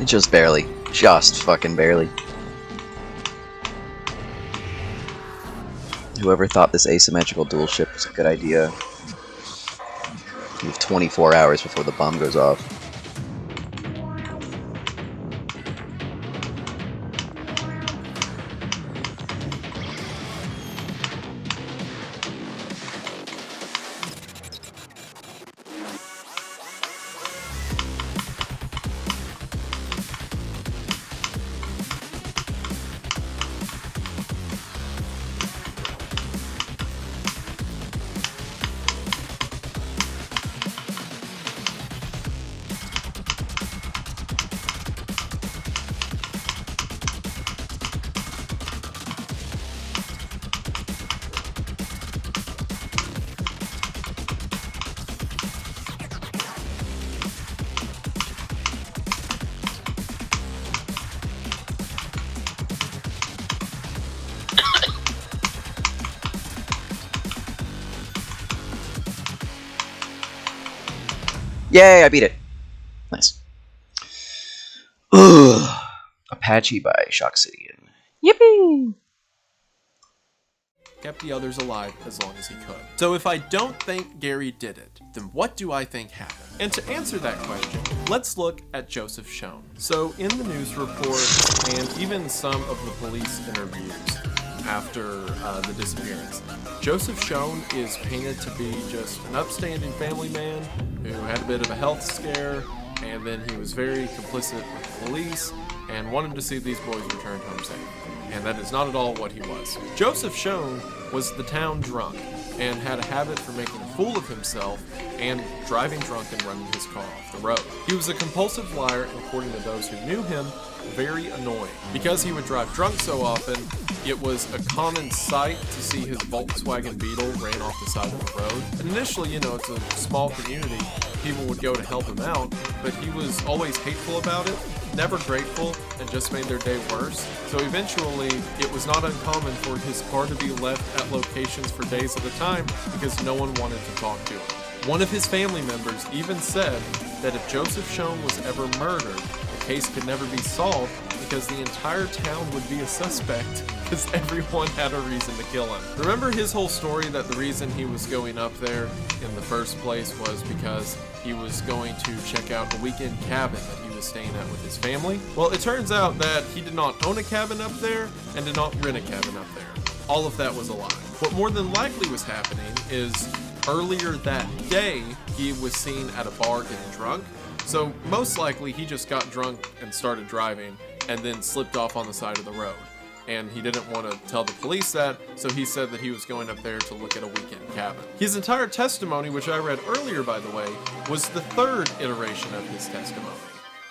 Just barely. Just fucking barely. Whoever thought this asymmetrical dual ship was a good idea. You have 24 hours before the bomb goes off. Yay, I beat it. Nice. Ugh. Apache by Shock City. Yippee! Kept the others alive as long as he could. So if I don't think Gary did it, then what do I think happened? And to answer that question, let's look at Joseph Schoen. So in the news reports and even some of the police interviews after the disappearance, Joseph Schoen is painted to be just an upstanding family man who had a bit of a health scare, and then he was very complicit with the police and wanted to see these boys returned home safe. And that is not at all what he was. Joseph Schoen was the town drunk and had a habit for making a fool of himself and driving drunk and running his car off the road. He was a compulsive liar, and according to those who knew him, very annoying. Because he would drive drunk so often, it was a common sight to see his Volkswagen Beetle ran off the side of the road. And initially, it's a small community, people would go to help him out, but he was always hateful about it, never grateful, and just made their day worse. So eventually, it was not uncommon for his car to be left at locations for days at a time because no one wanted to talk to him. One of his family members even said that if Joseph Schoen was ever murdered, the case could never be solved because the entire town would be a suspect because everyone had a reason to kill him. Remember his whole story that the reason he was going up there in the first place was because he was going to check out a weekend cabin that he was staying at with his family? Well, it turns out that he did not own a cabin up there and did not rent a cabin up there. All of that was a lie. What more than likely was happening is earlier that day, he was seen at a bar getting drunk. So most likely he just got drunk and started driving and then slipped off on the side of the road. And he didn't want to tell the police that, so he said that he was going up there to look at a weekend cabin. His entire testimony, which I read earlier by the way, was the third iteration of his testimony.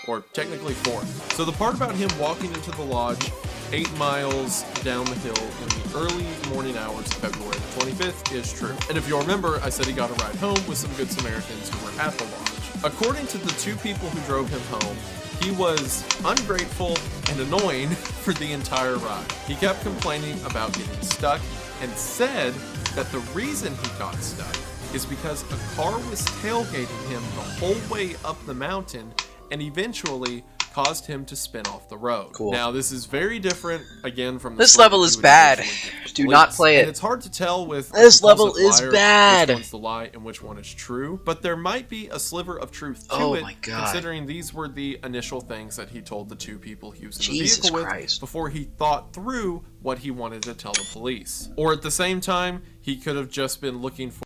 Or technically fourth. So the part about him walking into the lodge 8 miles down the hill in the early morning hours of February 25th is true. And if you'll remember, I said he got a ride home with some good Samaritans who were at the lodge. According to the two people who drove him home, he was ungrateful and annoying for the entire ride. He kept complaining about getting stuck and said that the reason he got stuck is because a car was tailgating him the whole way up the mountain and eventually caused him to spin off the road. Cool. Now, this is very different, again, from the This story level that is he would bad. eventually give to Do police. not play it. And it's hard to tell with This a level compulsive is liar bad. which one's the lie and which one is true, but there might be a sliver of truth to Oh it, my God. considering these were the initial things that he told the two people he was in Jesus the vehicle Christ. with before he thought through what he wanted to tell the police. Or at the same time, he could have just been looking for